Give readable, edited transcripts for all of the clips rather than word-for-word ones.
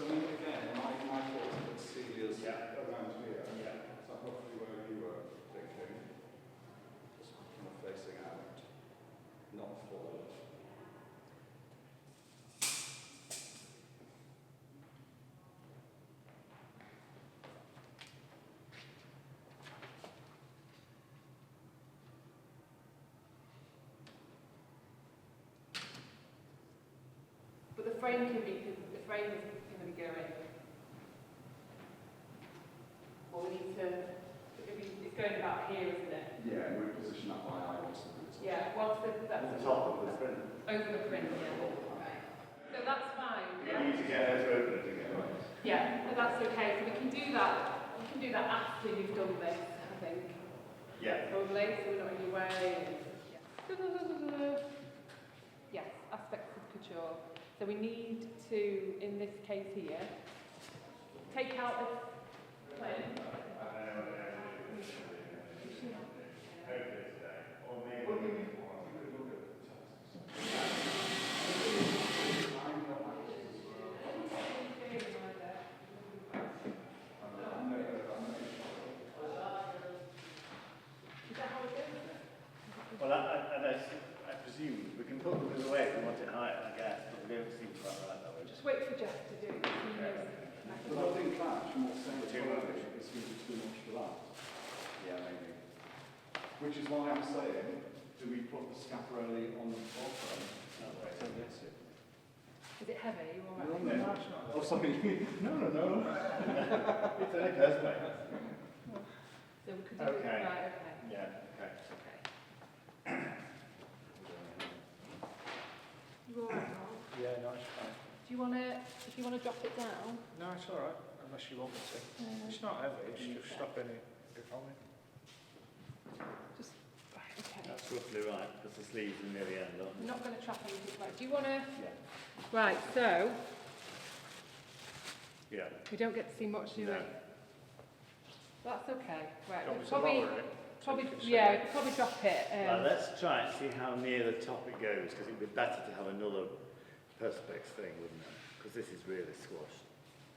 So again, my thoughts put Celia's around here. Yeah. So hopefully where you were thinking, just kind of facing out, not forward. But the frame is going to be going. Or we need to, it's going about here, isn't it? Yeah, and reposition that by eye once the boot's on. Yeah, once that's the top of the print. over the print, yeah. Right. So that's fine. You need to get her to open it again. Right. Yeah, so that's okay. So we can do that. We can do that after you've done this, I think. Yeah. Probably, so we're not in your way. Yes, aspects of couture. So we need to, in this case here, take out this plane. Well, I presume we can put them away if we want it higher, I guess, but we don't seem quite right that way. Just wait for Jeff to do it. But I think that, from what Sarah's saying, is going to be too much for that. Yeah, maybe. Which is why I'm saying, do we put the Schiaparelli on the bottom? Yes, it. Is it heavy? You all right? No, it's not. Oh, sorry. No. It's only perspex. So we could do it. Okay. Right, okay. Yeah, okay. Okay. You all right, Mark? Yeah, no, it's fine. Do you want to, if you want to drop it down? No, it's all right, unless you want me to. It's not heavy, it's just stopping it on me. Just, right, okay. That's roughly right, because the sleeves are near the end, aren't I'm not going to trap anything. Right, do you want to? they? Right, so Yeah. we don't get to see much, do we? No. That's okay. Right, Do you we'll want me to lower it? So probably, you can see yeah, it? we'll probably drop it. Right, let's try and see how near the top it goes, because it would be better to have another perspex thing, wouldn't it? Because this is really squashed.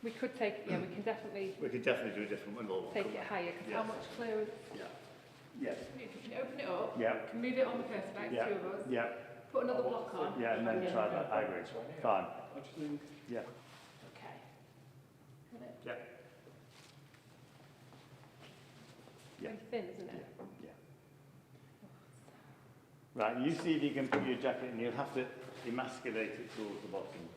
We could take, yeah, we can definitely We could definitely do a different one. take it higher, because how Yes. much clearer is it? Yeah. Yes. If you can open it up, Yeah. we can move it on the perspex, Yeah. two of us, Yeah. put another block on. Yeah, and then try that. I agree. Fine. What do you think? Yeah. Okay. Isn't it? Yeah. Yeah. Very thin, isn't it? Yeah. Right, you see if you can put your jacket and you'll have to emasculate it towards the bottom.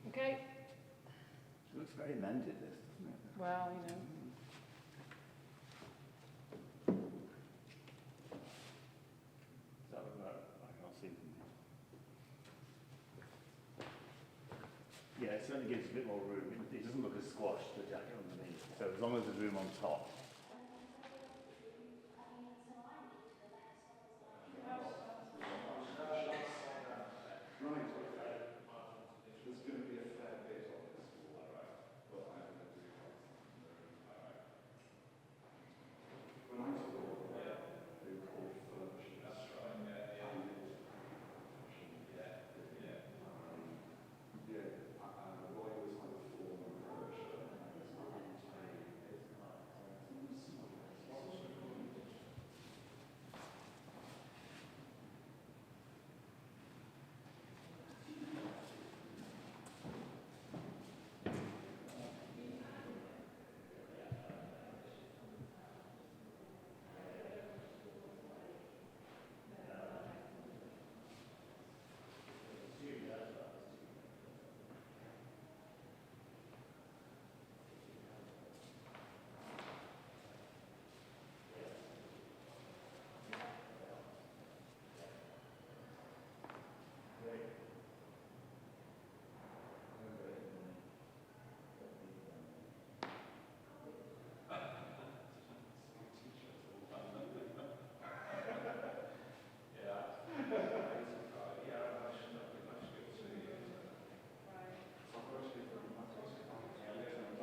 Okay. It looks very mended, this, doesn't it? Well, you know. Is that right? I can't see them. Yeah, it certainly gives a bit more room. It doesn't look as squashed, the jacket underneath. So as long as there's room on top. Right, okay. There's going to be a fair bit on this wall, but I'm going to do it. When I was abroad, they were called furbishes. That's right, yeah. Roy was like a former furbisher.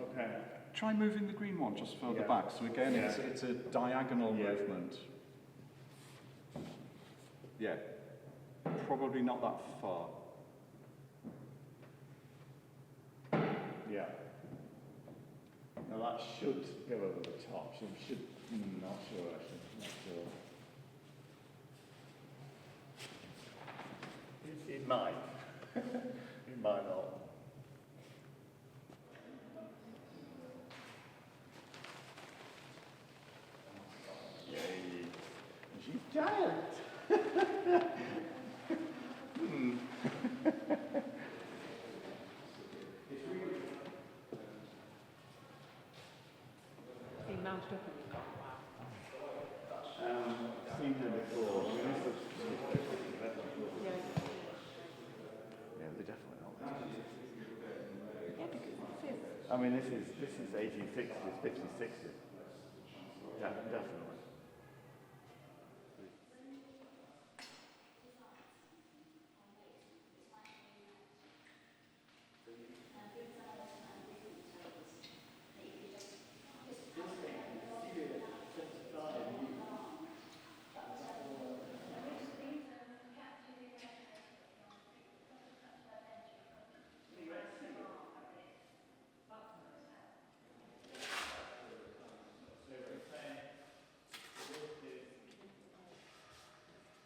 Okay. Try moving the green one just further back. So again, it's a diagonal movement. Yeah, probably not that far. Yeah. Now that should go over the top. Should not sure actually. Not sure. It might. It might not. Yay. She's giant. Hmm. He mounted up and he's gone, wow. Seen them before. I mean, this is Yeah. yeah, they're definitely not. Yeah, because this is. I mean, this is 1860s, 50s, 60s. Definitely.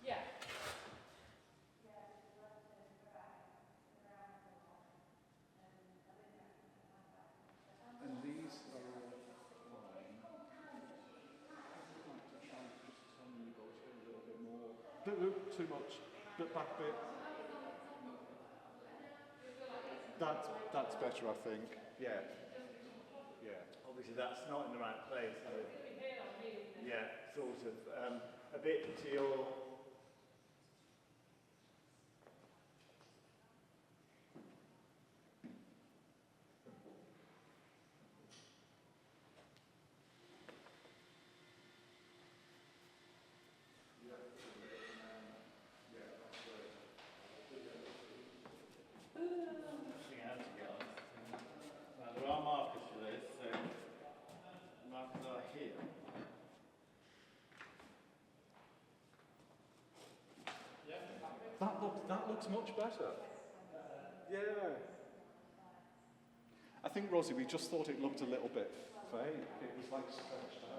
Yeah. And these are all fine. To try and just negotiate a little bit more. Too much. The back bit. That's better, I think. Yeah. Yeah. Obviously, that's not in the right place. So yeah, sort of. A bit to your. There are markers for this, so markers are here. That looks much better. Yeah. I think, Rosie, we just thought it looked a little bit fake. It was like stretched out.